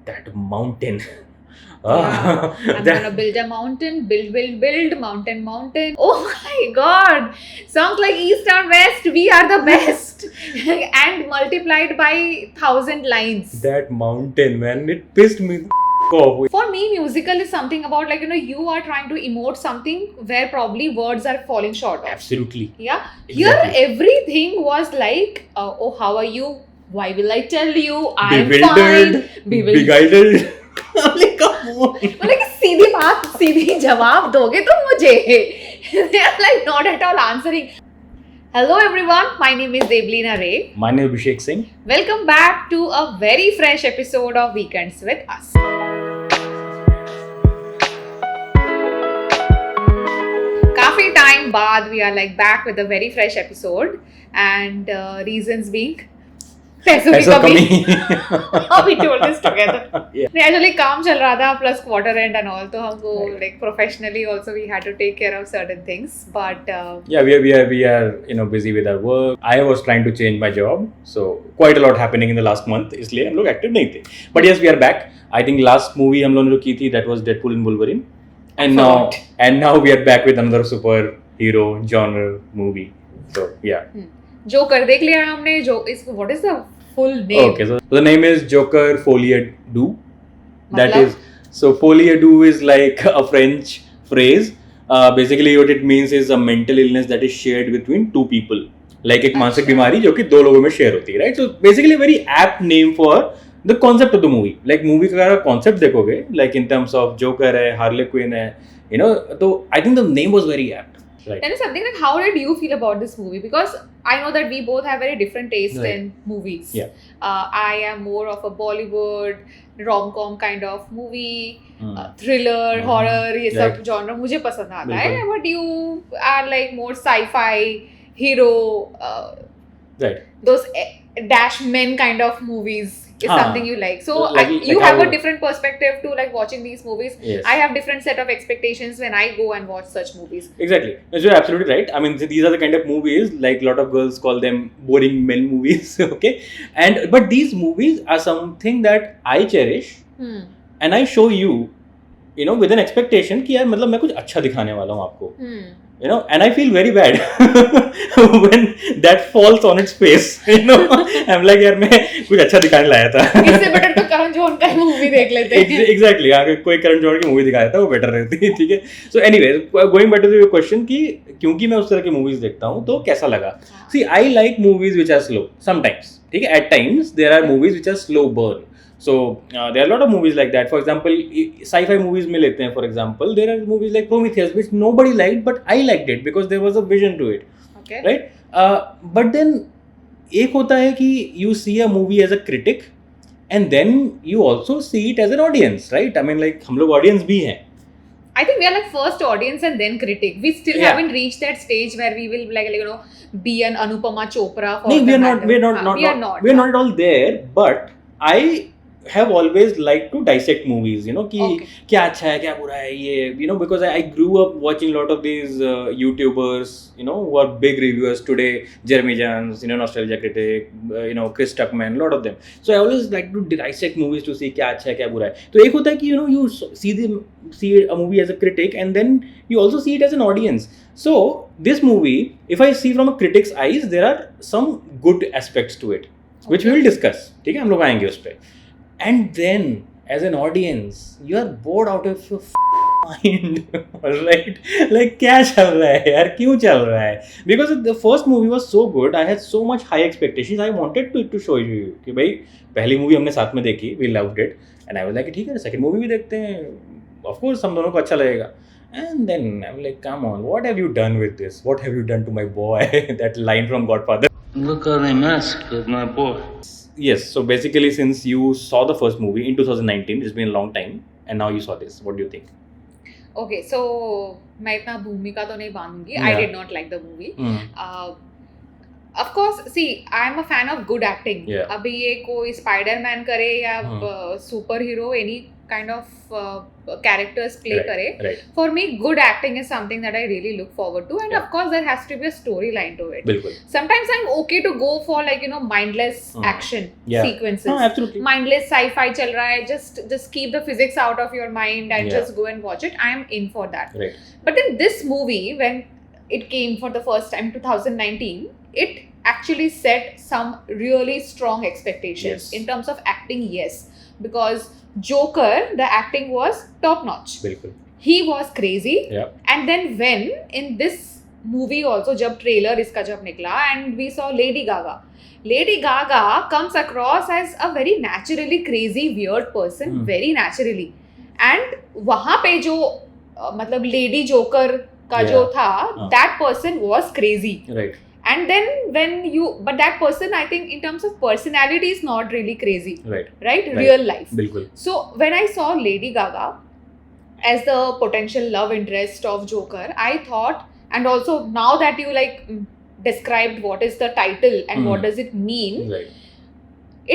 that mountain. Yeah, I'm That- gonna build a mountain, build, mountain. Oh my god! Sounds like East or West, we are the best. And multiplied by 1,000 lines. that mountain, man, it pissed me off. For me, musical is something about you are trying to emote something where probably words are falling short of. Absolutely. Yeah. Here, Exactly. everything was like, oh, how are you? Why will I tell you? I'm Bewildered, fine. Bewildered. beguiled. Like, come on. मतलब कि सीधी बात सीधी जवाब दोगे तो मुझे they are like not at all answering. Hello everyone, my name is Deblina Ray. My name is Abhishek Singh. Welcome back to a very fresh episode of Weekends with Us. काफी time बाद we are like back with a very fresh episode and reasons being पैसों की ऐसा कमी. कमी. We told this together. Yeah. नहीं actually काम चल रहा था plus quarter end and all तो हमको like professionally also we had to take care of certain things but Yeah, we are busy with our work. I was trying to change my job, so quite a lot happening in the last month. इसलिए हम लोग active नहीं थे. But yes, we are back. I think last movie हम लोगों ने जो की थी that was Deadpool and Wolverine, and now we are back with another superhero genre movie. So yeah. Joker देख लिया हमने जो इस what is the full name. Okay, so the name is Joker Folie Deux. That मतलब? is so Folie Deux is like a French phrase. Basically, what it means is a mental illness that is shared between two people. Like एक मानसिक अच्छा. बीमारी जो कि दो लोगों में शेयर होती है, right? So basically, a very apt name for the concept of the movie. Like movie का अगर concept देखोगे, like in terms of Joker है, Harley Quinn है, तो I think the name was very apt. Right. Tell me something like how did you feel about this movie? Because I know that we both have very different tastes Right. in movies. Yeah. I am more of a Bollywood rom-com kind of movie, Hmm. thriller, horror ये सब Right. genre मुझे पसंद आता है. बिल्कुल. But you are like more sci-fi hero, Right. those dash men kind of movies is हाँ. something you like. So Like you have how- a different perspective to like watching these movies. Yes. I have different set of expectations when I go and watch such movies. Exactly. You're absolutely right. I mean, these are the kind of movies like a lot of girls call them boring men movies. Okay, but these movies are something that I cherish Hmm. and I show you, with an expectation कि यार मतलब मैं कुछ अच्छा दिखाने वाला हूँ आपको. Hmm. And I feel very bad when that falls on its face. I'm like यार मैं कुछ अच्छा दिखाने लाया था. इससे बेटर तो करण जौहर का मूवी देख लेते हैं. एग्जैक्टली अगर कोई करण जौहर की मूवी दिखाया था वो बेटर रहती है. ठीक है. So anyway going back to your question कि क्योंकि मैं उस तरह की मूवीज देखता हूँ तो कैसा लगा. See I like movies which are slow sometimes. ठीक है. At times there are movies which are slow burn. So there are a lot of movies like that. For example, sci-fi movies में लेते हैं. For example, there are movies like Prometheus which nobody liked, but I liked it because there was a vision to it. Okay. Right? But then एक होता है कि you see a movie as a critic and then you also see it as an audience, right? I mean, like हम लोग audience भी हैं. I think we are like first audience and then critic. We still Yeah. haven't reached that stage where we will like be an Anupama Chopra for No, the we are matter. not. We are not. We are not. We are not at all there. But I have always liked to dissect movies. कि Okay. क्या अच्छा है क्या बुरा है ये. Because I grew up watching a lot of these YouTubers. Who are big reviewers today. Jeremy Jans, Nostalgia Critic. Chris Tuckman. A lot of them. So I always like to dissect movies to see क्या अच्छा है क्या बुरा है. तो एक होता है कि you see a movie as a critic and then you also see it as an audience. So this movie, if I see from a critic's eyes, there are some good aspects to it, which we will discuss. ठीक है, हम लोग आएंगे उस पे. And then, as an audience, you are bored out of your mind, right? Like क्या चल रहा है यार, क्यों चल रहा है? Because the first movie was so good, I had so much high expectations. I wanted to show you कि भाई पहली मूवी हमने साथ में देखी, we loved it, and I was like ठीक है, second movie भी देखते हैं. Of course, हम दोनों को अच्छा लगेगा. And then I'm like, come on, what have you done with this? What have you done to my boy? That line from Godfather. Look how they mess with my boy. Yes, so basically since you saw the first movie in 2019, it's been a long time, and now you saw this. What do you think? Okay, so मैं इतना भूमिका तो नहीं बांधूंगी. I Yeah. did not like the movie. Of course, see, I'm a fan of good acting. Yeah. अभी ये कोई Spiderman करे या हाँ. Super hero any kind of characters play Right, करे. right. For me, good acting is something that I really look forward to, and Yeah. of course, there has to be a storyline to it. बिल्कुल. Sometimes I'm okay to go for like mindless action Yeah. sequences. हाँ, absolutely. Mindless sci-fi चल रहा है, just keep the physics out of your mind and Yeah. just go and watch it. I am in for that. Right. But in this movie, when it came for the first time 2019, it actually set some really strong expectations. Yes. In terms of acting, yes, because Joker, the acting was top notch. बिल्कुल. He was crazy. Yeah. And then when in this movie also, जब trailer इसका जब निकला and we saw Lady Gaga comes across as a very naturally crazy weird person, very naturally. And वहाँ पे जो मतलब Lady Joker का जो Yeah. था, that person was crazy. Right. And then but that person, I think in terms of personality is not really crazy, Right. right? Right. Real life. बिल्कुल. So when I saw Lady Gaga as the potential love interest of Joker, I thought, and also now that you described what is the title and what does it mean, Right.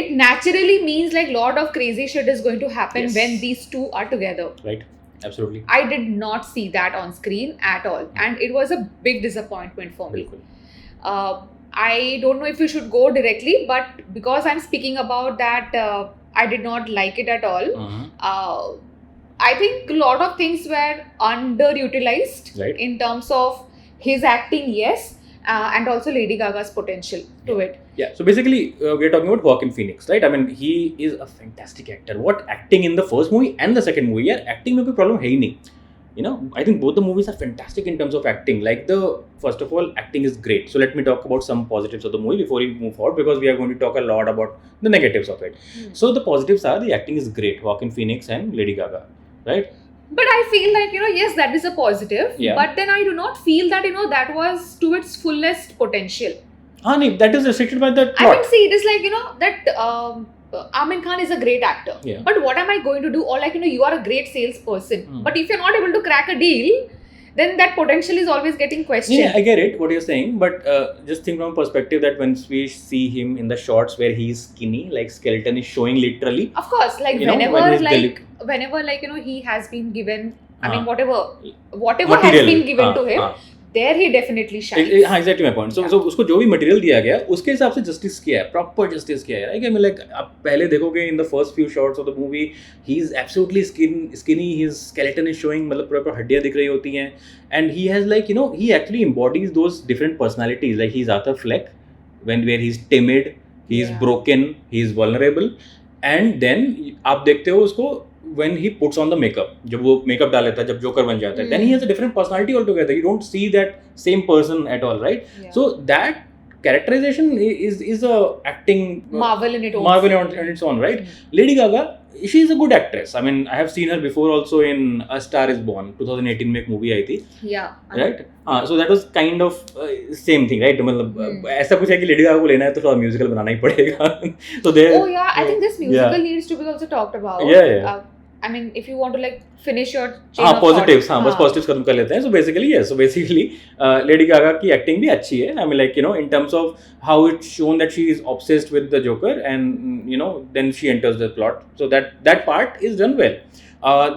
it naturally means like lot of crazy shit is going to happen Yes. when these two are together. Right. Absolutely. I did not see that on screen at all, and it was a big disappointment for me. बिल्कुल. I don't know if we should go directly, but because I'm speaking about that, I did not like it at all. I think a lot of things were underutilized. Right. In terms of his acting, yes, and also Lady Gaga's potential to it. Yeah, so basically, we are talking about Joaquin Phoenix, right? I mean, he is a fantastic actor. What acting in the first movie and the second movie, yeah, acting में कोई problem है ही नहीं. You know, I think both the movies are fantastic in terms of acting. Like first of all, acting is great. So let me talk about some positives of the movie before we move forward, because we are going to talk a lot about the negatives of it. So the positives are the acting is great, Joaquin Phoenix and Lady Gaga, right? But I feel like, yes, that is a positive. Yeah. But then I do not feel that, that was to its fullest potential. No, that is restricted by the I plot. mean, see, it is like, that Amin Khan is a great actor. Yeah. But what am I going to do? Or like, you are a great salesperson. But if you're not able to crack a deal, then that potential is always getting questioned. Yeah, I get it, what you're saying, but just think from a perspective that when we see him in the shots where he's skinny, like skeleton is showing literally. Of course, like whenever he has been given, I mean, whatever Material. has been given to him, there he definitely shines. हाँ, exactly my point. So उसको जो भी material दिया गया उसके हिसाब से justice किया है, प्रॉपर जस्टिस किया है. I mean, like आप पहले देखोगे in the first few shots of the movie, he is absolutely skinny, his skeleton is showing, मतलब प्रॉपर हड्डियाँ दिख रही होती हैं, and he has like he actually embodies those different personalities. Like he's Arthur Fleck, where he's timid, he is broken, he is vulnerable, and then आप देखते हो उसको when he puts on the makeup, जब वो makeup डाल लेता है, जब जोकर बन जाता है, then he has a different personality altogether. You don't see that same person at all, right? Yeah. So that characterization is a acting marvel in its own, right? Lady Gaga, she is a good actress. I mean, I have seen her before also in A Star Is Born, 2018 में एक movie आई थी. Yeah. Right? So that was kind of same thing, right? मतलब ऐसा कुछ है कि Lady Gaga को लेना है तो थोड़ा म्यूजिकल बनाना ही पड़ेगा. So there. Oh yeah, I think this musical needs to be also talked about. Yeah. I mean, if you want to like finish your chain of positives, thought. बस positives खत्म कर लेते हैं. So basically, Lady Gaga की acting भी अच्छी है. I mean, like in terms of how it's shown that she is obsessed with the Joker, and then she enters the plot. So that part is done well.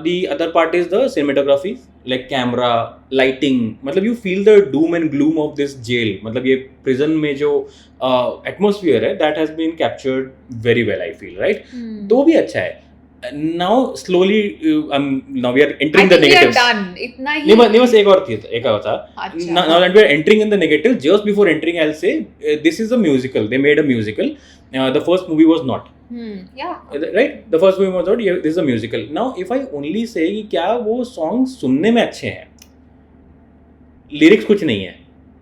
The other part is the cinematography, like camera, lighting. मतलब you feel the doom and gloom of this jail. मतलब ये prison में जो atmosphere है, that has been captured very well, I feel, right? तो भी अच्छा है. Now slowly now we are entering the negatives. I think we are done. इतना ही. नहीं बस एक और था. Now that we are entering in the negatives, just before entering, I'll say this is a musical. They made a musical. The first movie was not. Yeah. Right? The first movie was not. This is a musical. Now, if I only say कि क्या वो songs सुनने में अच्छे हैं, lyrics कुछ नहीं है.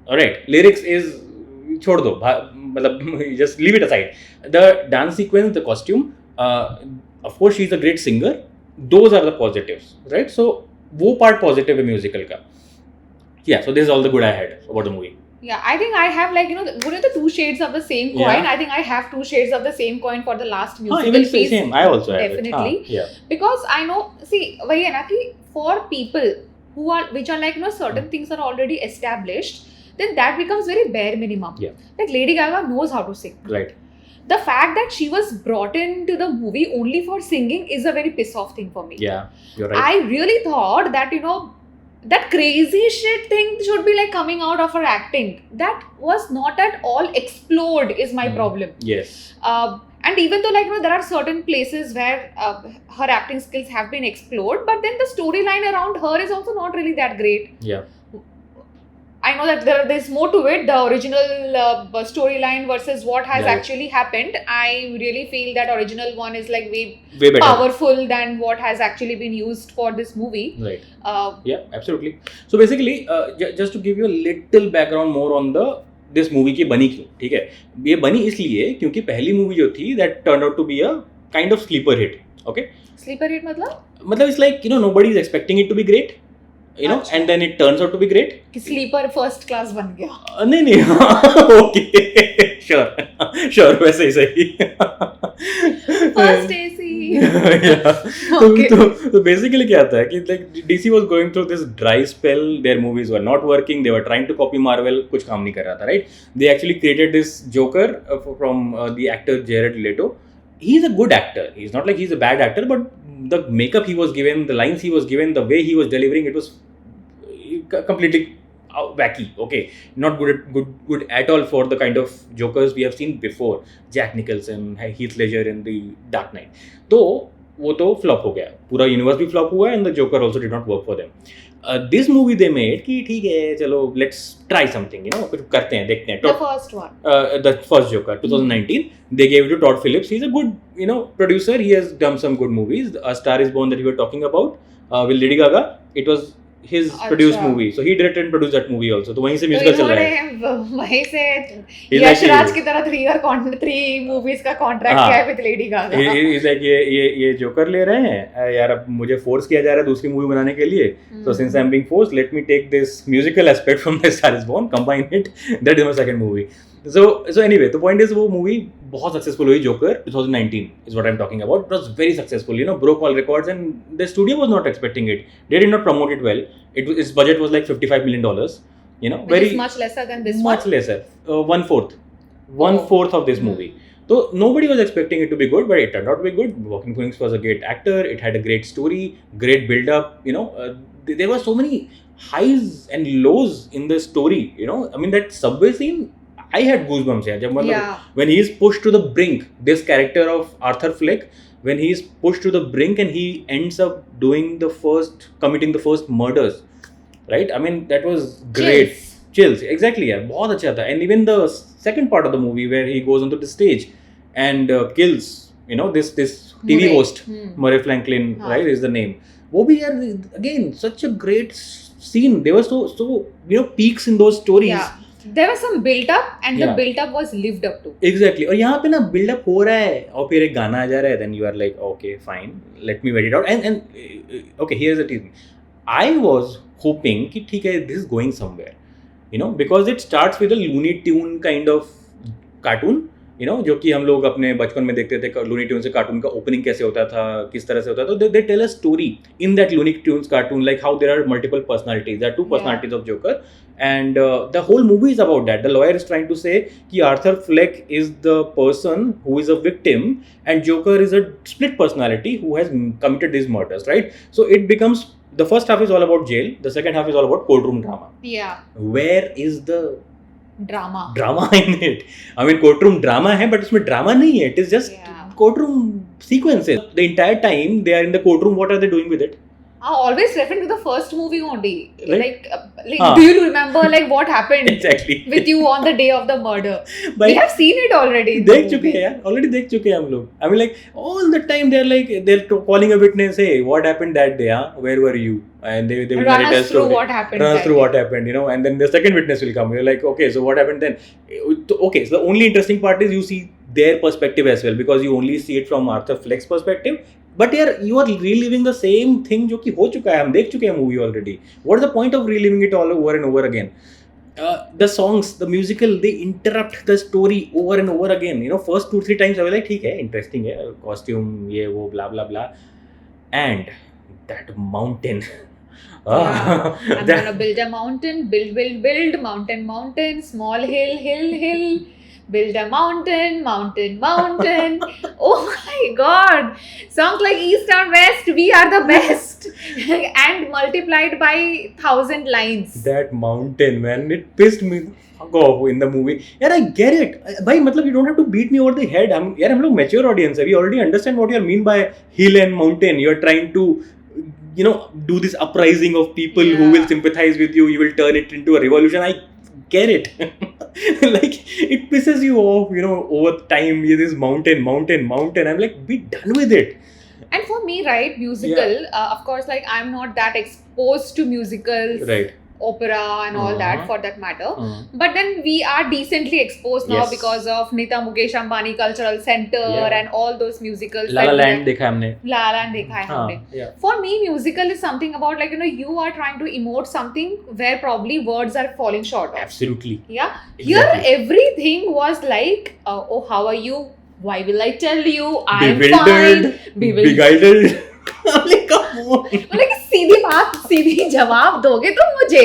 Alright, lyrics is छोड़ दो. मतलब just leave it aside. The dance sequence, the costume. Of course, she is a great singer. Those are the positives, right? So, वो part positive है musical का. Yeah, so this is all the good I had about the movie. Yeah, I think I have like the two shades of the same coin. Yeah. I think I have two shades of the same coin for the last musical Even piece. same. I also have definitely. it. Yeah. Because I know, see, वही है ना कि for people which are like certain things are already established, then that becomes very bare minimum. Yeah. Like Lady Gaga knows how to sing. Right. The fact that she was brought into the movie only for singing is a very piss off thing for me. Yeah, you're right. I really thought that, that crazy shit thing should be like coming out of her acting. That was not at all explored, is my problem. Yes. And even though, there are certain places where her acting skills have been explored, but then the storyline around her is also not really that great. Yeah. I know that there's more to it, the original storyline versus what has Right. actually happened. I really feel that original one is like way Way better. powerful than what has actually been used for this movie. Right. Uh, Yeah, absolutely. So basically, just to give you a little background more on this movie की बनी क्यों, ठीक है? ये बनी इसलिए क्योंकि पहली मूवी जो थी that turned out to be a kind of sleeper hit. Okay? Sleeper hit मतलब? मतलब it's like nobody is expecting it to be great, अच्छा. and then it turns out to be great. कि sleeper first class बन गया. नहीं okay sure वैसे ही सही. First AC. Yeah. Okay. तो basically क्या था कि like DC was going through this dry spell. Their movies were not working. They were trying to copy Marvel. कुछ काम नहीं कर रहा था, right? They actually created this Joker from the actor Jared Leto. He's a good actor. He's not like he's a bad actor, but the makeup he was given, the lines he was given, the way he was delivering, it was completely wacky. Okay, not good at all for the kind of Jokers we have seen before. Jack Nicholson, Heath Ledger in the Dark Knight. तो वो तो flop हो गया. पूरा universe भी flop हुआ and the Joker also did not work for them. This movie they made कि ठीक है चलो let's try something, कुछ करते हैं देखते हैं. The first one. The first Joker, 2019. They gave it to Todd Phillips. He's a good, producer. He has done some good movies. A Star Is Born that we were talking about with Lady Gaga. It was his produced अच्छा. movie. So he directed and produced that movie also. तो वहीं से musical चल रहा है. वहीं से He's यश like राज की तरह 3 movies का contract हाँ. किया है with Lady Gaga. He's like ये जोकर ले रहे हैं यार, अब मुझे फोर्स किया जा रहा है दूसरी मूवी बनाने के लिए. So since I'm being forced, let me take this musical aspect from The Star Is Born, combine it. That is my second movie. So anyway, the point is वो मूवी बहुत सक्सेसफुल हुई. Joker 2019 is what I'm talking about. It was very successful, broke all records, and the studio was not expecting it. They did not promote it well. Its budget was like $55 million. Which Very is much lesser than this much one. lesser. One fourth of this movie. So nobody was expecting it to be good, but it turned out to be good. Joaquin Phoenix was a great actor. It had a great story, great build up. There were so many highs and lows in the story. I mean that subway scene, I had goosebumps. Yeah. When he is pushed to the brink, this character of Arthur Fleck, when he is pushed to the brink and he ends up committing the first murders, right? I mean that was great. Chills, exactly. Yeah, बहुत अच्छा था. And even the second part of the movie where he goes onto the stage and kills, this TV Murray. host, Murray Franklin, हाँ. right, is the name. वो भी यार again such a great scene. There were so peaks in those stories. Yeah. There was some build up and the Yeah. build up was lived up to. Exactly. और यहाँ पे ना build-up हो रहा है और फिर एक गाना आ जा रहा है, then you are like, okay, fine, let me wait it out. And okay, here's the thing. I was hoping कि ठीक है, this is going somewhere, because it starts with a Looney Tune kind of cartoon, जो कि हम लोग अपने बचपन में देखते थे. Looney Tunes से कार्टून का ओपनिंग कैसे होता था, किस तरह से होता था. They tell a story in that Looney Tunes cartoon, like how there are multiple personalities. There are two personalities of Joker, and the whole movie is about that. The lawyer is trying to say कि Arthur Fleck is the person who is a victim and Joker is a split personality who has committed these murders, right? So it becomes, the first half is all about jail, the second half is all about courtroom drama. Yeah. Where is the Drama in it? I mean courtroom drama है, but उसमें drama नहीं है. It is just courtroom sequences. The entire time they are in the courtroom, what are they doing with it? I always refer to the first movie only. Right. Like हाँ. do you remember like what happened Exactly. with you on the day of the murder? But We have seen it already. in the देख चुके movie. हैं यार, already देख चुके हैं हम लोग. I mean like all the time they're calling a witness, hey, what happened that day, where were you? And they will Run narrate a us through story. what happened. Run us that through day. what happened, and then the second witness will come. You're like, okay, so what happened then? Okay, so the only interesting part is you see their perspective as well, because you only see it from Arthur Fleck's perspective. But यार, you are reliving the same thing जो कि हो चुका है, हम देख चुके हैं movie already. What is the point of reliving it all over and over again? The songs, the musical, they interrupt the story over and over again. First 2-3 times I was like, ठीक है, interesting है, costume, ये वो, blah blah blah. And that mountain, Yeah. I'm That- gonna build a mountain, build, mountain, small hill, build a mountain. Oh my god! Songs like East and West, we are the best, and multiplied by 1,000 lines. that mountain, man, it pissed me the fuck off in the movie. Yeah, I get it. Bhai, matlab, you don't have to beat me over the head. हम लोग mature audience है. We already understand what you mean by hill and mountain. You're trying to, do this uprising of people who will Yeah. sympathize with you. You will turn it into a revolution. I get it. Like, it pisses you off, over time. Yeah, this mountain. I'm like, be done with it. And for me, right, musical, of course, like I'm not that exposed to musicals, Right. opera, and all that Uh-huh. for that matter. Uh, But then we are decently exposed now Yes. because of Nita Mukesh Ambani Cultural Center Yeah. and all those musicals. La La that we Land have- देखा हमने. La La Land देखा है हाँ, हमने. yeah. For me, musical is something about like you are trying to emote something where probably words are falling short of. Absolutely. Yeah. Here Exactly. everything was like, oh, how are you? Why will I tell you? I'm Bewildered, fine. Bewildered. beguiled. I'm like, come on. like सीधी बात सीधी जवाब दोगे तो मुझे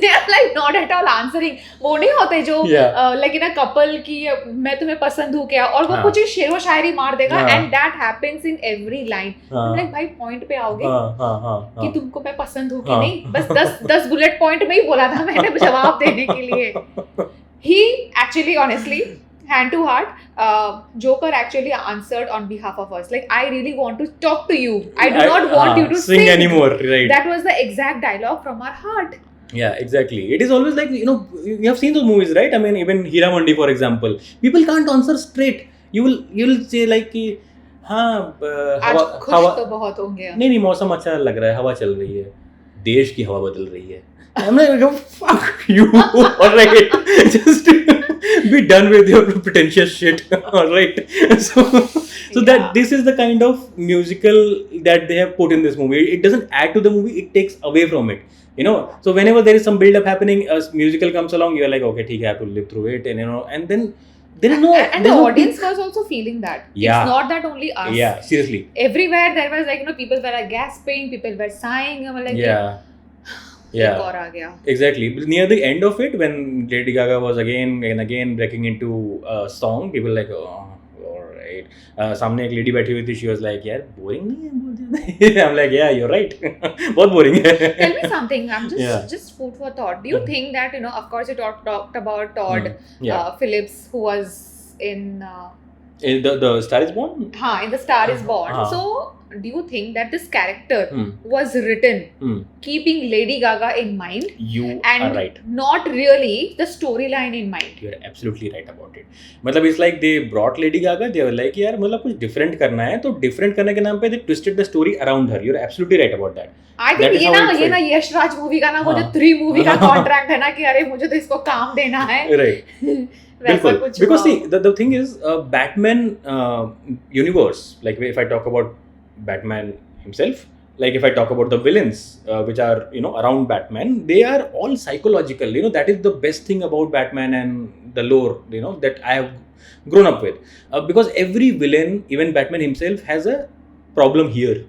they are like not at all answering. वो नहीं होते जो Yeah. like in a couple की मैं तुम्हें पसंद हूँ क्या और वो हाँ. कुछ शेरो शायरी मार देगा हाँ. and that happens in every line. हाँ. I'm like भाई point पे आओगे हाँ. कि तुमको मैं पसंद हूँ कि हाँ. नहीं बस 10 बुलेट पॉइंट में ही बोला था मैंने जवाब देने के लिए. He actually honestly hand to heart Joker actually answered on behalf of us like I really want to talk to you. I do not want you to sing anymore, right? That was the exact dialogue from our heart. Yeah, exactly. It is always like, you have seen those movies, right? I mean, even Hira Mandi, for example. People can't answer straight. You'll say like कि हाँ आज खुश हवा तो बहुत होंगे. नहीं मौसम अच्छा लग रहा है, हवा चल रही है, देश की हवा बदल रही है. I'm like, fuck you. Alright, just be done with your pretentious shit. Alright. So that this is the kind of musical that they have put in this movie. It doesn't add to the movie, it takes away from it. So whenever there is some build up happening, a musical comes along, you're like, okay, ठीक है, I have to live through it, and then there is no. And the there's no audience was also feeling that. Yeah. It's not that only us. Yeah, seriously. Everywhere there was like people were like gasping, people were sighing. I'm like, Yeah. एक Yeah. और आ गया. Exactly. But near the end of it, when Lady Gaga was again and again breaking into a song, people like, oh, alright. सामने एक lady बैठी हुई थी, she was like, यार boring नहीं है बहुत ज़्यादा. I'm like, yeah, you're right. बहुत boring है. Tell me something. I'm Yeah. just food for thought. Do you Mm. think that of course you talked about Todd Yeah. Phillips who was in The Star is Born? in The Star is Born. Uh-huh. So do you think that this character Hmm. was written Hmm. keeping Lady Gaga in mind You and are right. not really the storyline in mind? You're absolutely right about it. मतलब it's like they brought Lady Gaga. They were like, यार मतलब कुछ different करना है, तो different करने के नाम पे they twisted the story around her. You're absolutely right about that. I That think is ये how ना it ये felt. ना यश राज मूवी का ना वो जो हाँ. 3 मूवी का कॉन्ट्रैक्ट है ना कि अरे मुझे तो इसको काम देना है. Right. वैसा Bilkul. कुछ Because हुआ. see, the thing is, Batman universe, like if I talk about Batman himself, like if I talk about the villains which are around Batman, they are all psychological. That is the best thing about Batman and the lore that I have grown up with, because every villain, even Batman himself, has a problem here.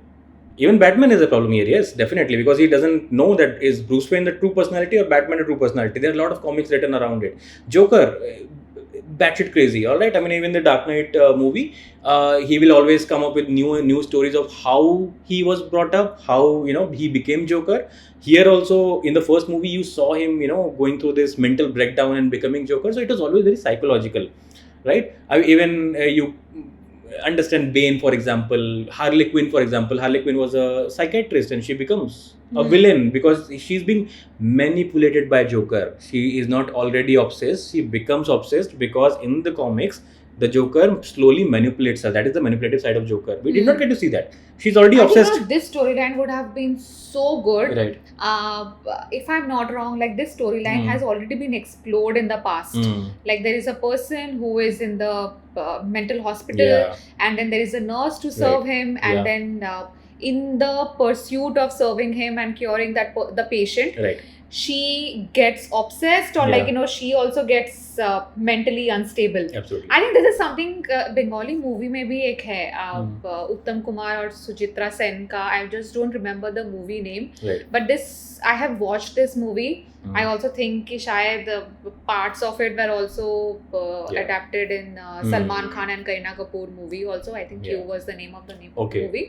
Even Batman has a problem here, yes, definitely, because he doesn't know that is Bruce Wayne the true personality or Batman the true personality. There are a lot of comics written around it. Joker, batshit crazy, all right. I mean, even the Dark Knight movie, he will always come up with new stories of how he was brought up, how he became Joker. Here also, in the first movie, you saw him going through this mental breakdown and becoming Joker. So it was always very psychological, right? Even you understand Bane, for example, Harley Quinn, for example. Harley Quinn was a psychiatrist and she becomes a villain because she's being manipulated by Joker. She is not already obsessed, she becomes obsessed because in the comics the Joker slowly manipulates her. That is the manipulative side of Joker. We did not get to see that. She's already I think, obsessed. this storyline would have been so good. Right. If I'm not wrong, like this storyline Hmm. has already been explored in the past. Mm. Like there is a person who is in the mental hospital, Yeah. and then there is a nurse to serve him, and Yeah. then in the pursuit of serving him and curing the patient, Right. she gets obsessed or like Yeah. she also gets mentally unstable. Absolutely. I think this is something Bengali movie में भी एक है उत्तम कुमार और सुचित्रा सेन का. I just don't remember the movie name, Right. but this I have watched this movie. I also think कि शायद parts of it were also Yeah. adapted in Salman Khan and Kareena Kapoor movie also. I think Yeah. You was the name of the Okay. movie.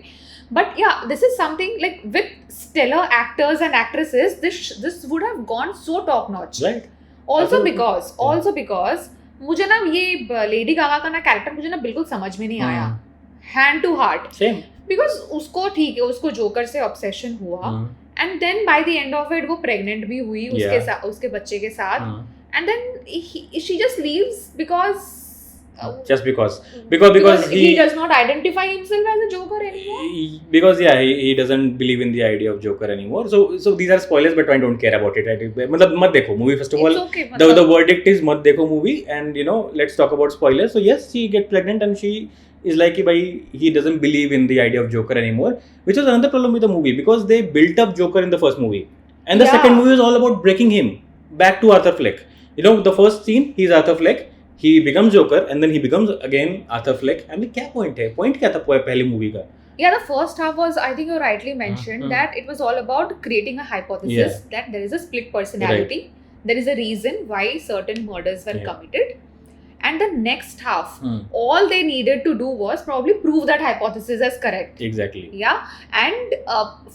But yeah, this is something like with stellar actors and actresses, this would have gone so top notch. Right. Also Absolutely. because मुझे ना ये Lady Gaga का ना character मुझे ना बिल्कुल समझ में नहीं आया, hand to heart. Same. Because उसको ठीक है, उसको जोकर से ऑब्सेशन हुआ and then by the end of it वो प्रेग्नेंट भी हुई उसके Yeah. साथ, उसके बच्चे के साथ. And then she just leaves because Just because he does not identify himself as a joker anymore. Because yeah, he doesn't believe in the idea of Joker anymore. So these are spoilers, but I don't care about it. Right? मतलब मत देखो movie first of all. It's okay, The verdict is मत देखो movie, and let's talk about spoilers. So yes, she gets pregnant and she is like he doesn't believe in the idea of Joker anymore, which was another problem with the movie because they built up Joker in the first movie, and the Yeah. second movie is all about breaking him back to Arthur Fleck. The first scene he's Arthur Fleck. He becomes Joker and then he becomes again Arthur Fleck. I mean, क्या point है? Point क्या था पहली movie का? Yeah, the first half was, I think you rightly mentioned, that it was all about creating a hypothesis that there is a split personality. There is a reason why certain murders were committed. And the next half, all they needed to do was probably prove that hypothesis as correct. Exactly. Yeah, and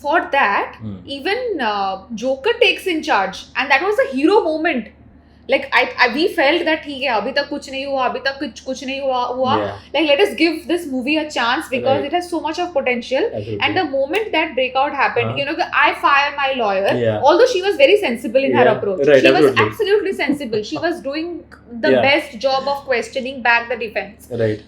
for that, even Joker takes in charge, and that was a hero moment. Like we felt that ठीक है, अभी तक कुछ नहीं हुआ, अभी तक कुछ नहीं हुआ. Yeah. Like let us give this movie a chance because Right. it has so much of potential. Absolutely. And the moment that breakout happened, I fire my lawyer. Yeah. Although she was very sensible in her Yeah. approach, Right, she was absolutely. absolutely sensible. She was doing the Yeah. best job of questioning back the defense. Right.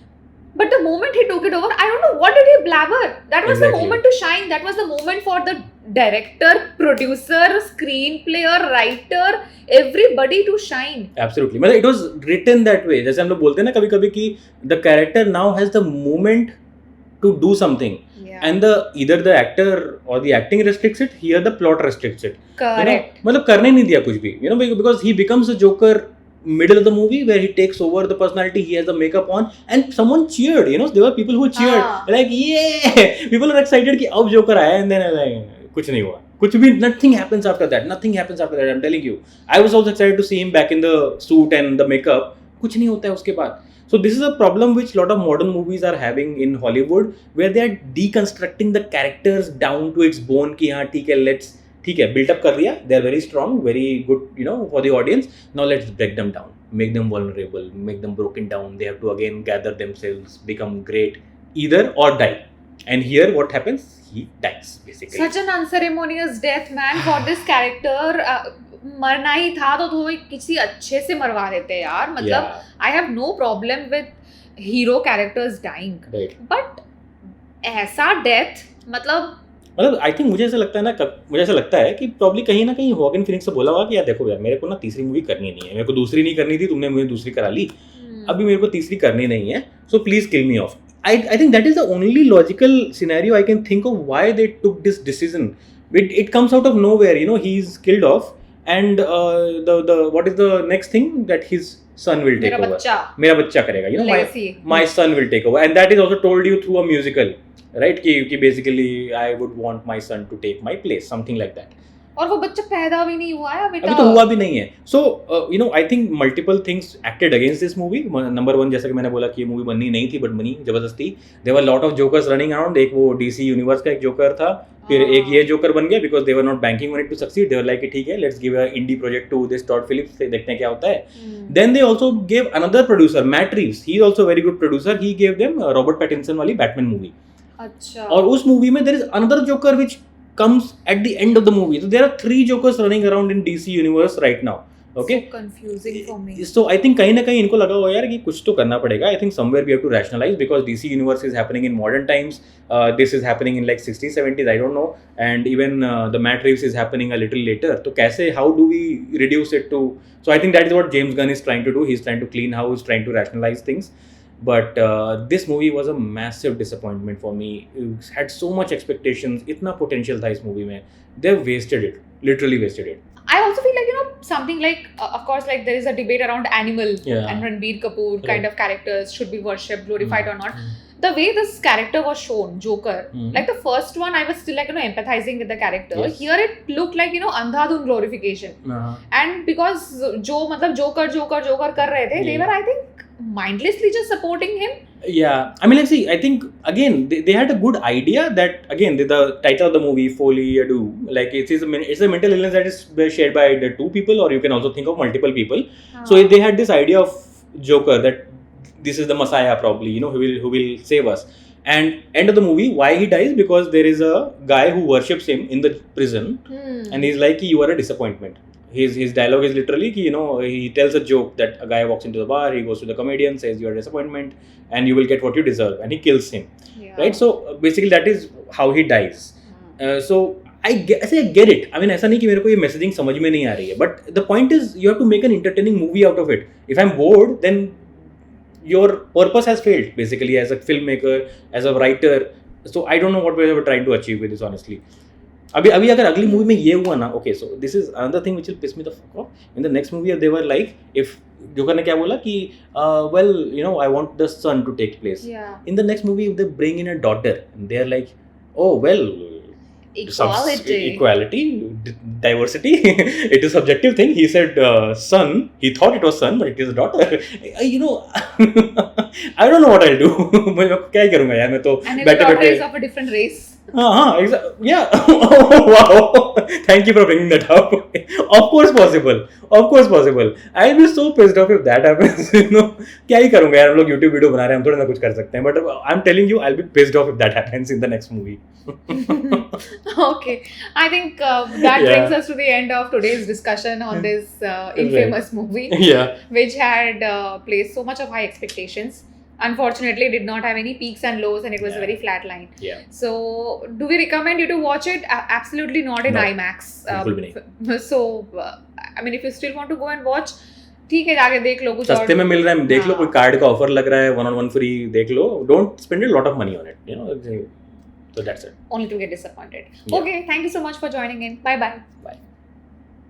But the moment he took it over, I don't know what did he blabber. That was the Exactly. moment to shine. That was the moment for the director, producer, screenplayer, writer, everybody to shine. Absolutely. मतलब it was written that way. जैसे हम लोग बोलते हैं ना कभी-कभी कि the character now has the moment to do something. Yeah. And either the actor or the acting restricts it, here the plot restricts it. Correct. मतलब करने नहीं दिया कुछ भी. Because he becomes a Joker middle of the movie where he takes over the personality, he has the makeup on and someone cheered. There were people who cheered. Like, yeah! People are excited कि अब Joker आया and then like कुछ नहीं हुआ. कुछ भी, nothing happens after that. I'm telling you. I was also excited to see him back in the suit and the makeup. कुछ नहीं होता है उसके बाद. So this is a problem which a lot of modern movies are having in Hollywood, where they are deconstructing the characters down to its bone. कि हाँ ठीक है, ठीक है, build up कर दिया. They are very strong, very good, for the audience. Now let's break them down, make them vulnerable, make them broken down. They have to again gather themselves, become great, either or die. And here, what happens? He dies basically. Such an unceremonious death, man, for this character. मरना ही था तो तुम्हें किसी अच्छे से मरवा देते यार. मतलब I have no problem with hero characters dying. Right. But ऐसा death मतलब आई थिंक मुझे ऐसा लगता है कि प्रॉब्ली कहीं ना कहीं वॉकिन फिनिक्स से बोला हुआ कि यार देखो यार, मेरे को ना तीसरी मूवी करनी नहीं है, मेरे को दूसरी नहीं करनी थी, तुमने मुझे दूसरी करा ली, अभी मेरे को तीसरी करनी नहीं है, so please kill me of. I think that is the only logical scenario I can think of why they took this decision. It comes out of nowhere, he's killed off, and the what is the next thing that his son will take over. मेरा बच्चा करेगा, my son will take over, and that is also told you through a musical, right? कि basically I would want my son to take my place, something like that. और वो बच्चा पैदा भी नहीं हुआ है अभी तो हुआ भी नहीं है. So I think multiple things acted against this movie. Number 1, जैसा कि मैंने बोला कि ये मूवी बननी नहीं थी बट बनी जबरदस्ती. There were lot of jokers running around. एक वो डीसी यूनिवर्स का एक जोकर था, फिर एक ये जोकर बन गया because they were not banking on it to succeed. They were like ठीक है, let's give a indie project to this Todd Phillips, देखते हैं क्या होता है. Then they also give another producer, Matt Reeves. He is also very good producer. He give them Robert Pattinson वाली Batman movie. अच्छा. और उस मूवी में there is another joker which comes at the end of the movie. So there are 3 Jokers running around in DC universe right now. Okay. So confusing for me. So I think कहीं ना कहीं इनको लगा हुआ यार कि कुछ तो करना पड़ेगा. I think somewhere we have to rationalize because DC universe is happening in modern times. This is happening in like 60s, 70s. I don't know. And even the Matt Reeves is happening a little later. तो कैसे? How do we reduce it to? So I think that is what James Gunn is trying to do. He's trying to clean house, trying to rationalize things. But this movie was a massive disappointment for me. It had so much expectations, itna potential tha is movie mein. They wasted it, literally wasted it. I also feel like, something like, of course, like there is a debate around Animal Yeah. and Ranbir Kapoor kind Right. of characters should be worshipped, glorified or not. Mm. The way this character was shown, Joker, Mm. like the first one, I was still like, empathizing with the character. Yes. Here it looked like, andhadhun glorification. And because Joker kar rahe the, they Yeah. were, I think, mindlessly just supporting him. Yeah, I mean, like, see, I think again they had a good idea that again the title of the movie Folie à Deux, like it's a mental illness that is shared by the two people, or you can also think of multiple people. So they had this idea of Joker that this is the Messiah, probably, who will save us. And end of the movie, why he dies? Because there is a guy who worships him in the prison, and he's like, you are a disappointment. His dialogue is literally, he tells a joke that a guy walks into the bar, he goes to the comedian, says you are a disappointment, and you will get what you deserve, and he kills him. Yeah. Right? So basically that is how he dies. So I get it. I mean, ऐसा नहीं कि मेरे को ये messaging समझ में नहीं आ रही है. But the point is, you have to make an entertaining movie out of it. If I'm bored, then your purpose has failed, basically, as a filmmaker, as a writer. So I don't know what we were trying to achieve with this, honestly. अभी अगर अगली movie में ये हुआ ना, okay, so this is another thing which will piss me the fuck off. In the next movie, they were like, if Joker ने क्या बोला कि well, I want the son to take place. Yeah. In the next movie, if they bring in a daughter, and they're like, oh well, equality, diversity, it is subjective thing. He said son, he thought it was son, but it is a daughter. I don't know what I'll do. मैं क्या ही करूँगा यार, मैं तो And his daughter is of a different race. Yeah. Wow. Thank you for bringing that up. Of course possible. I'll be so pissed off if that happens. क्या ही करूँगा यार, हम लोग YouTube वीडियो बना रहे हैं, हम थोड़ा ना कुछ कर सकते हैं. But I'm telling you, I'll be pissed off if that happens in the next movie. Okay, I think that brings us to the end of today's discussion on this infamous movie, Yeah. which had placed so much of high expectations. Unfortunately, did not have any peaks and lows, and it was a Yeah. very flat line. Yeah. So, do we recommend you to watch it? Absolutely not in No, IMAX. बिल्कुल भी नहीं. So, I mean, if you still want to go and watch, ठीक है, जाके देख लो कुछ और. सस्ते में मिल रहा है, देख लो, हाँ. कोई कार्ड का ऑफर लग रहा है, 1-on-1 फ्री, देख लो. Don't spend a lot of money on it. So that's it. Only to get disappointed. Yeah. Okay, thank you so much for joining in. Bye bye. Bye.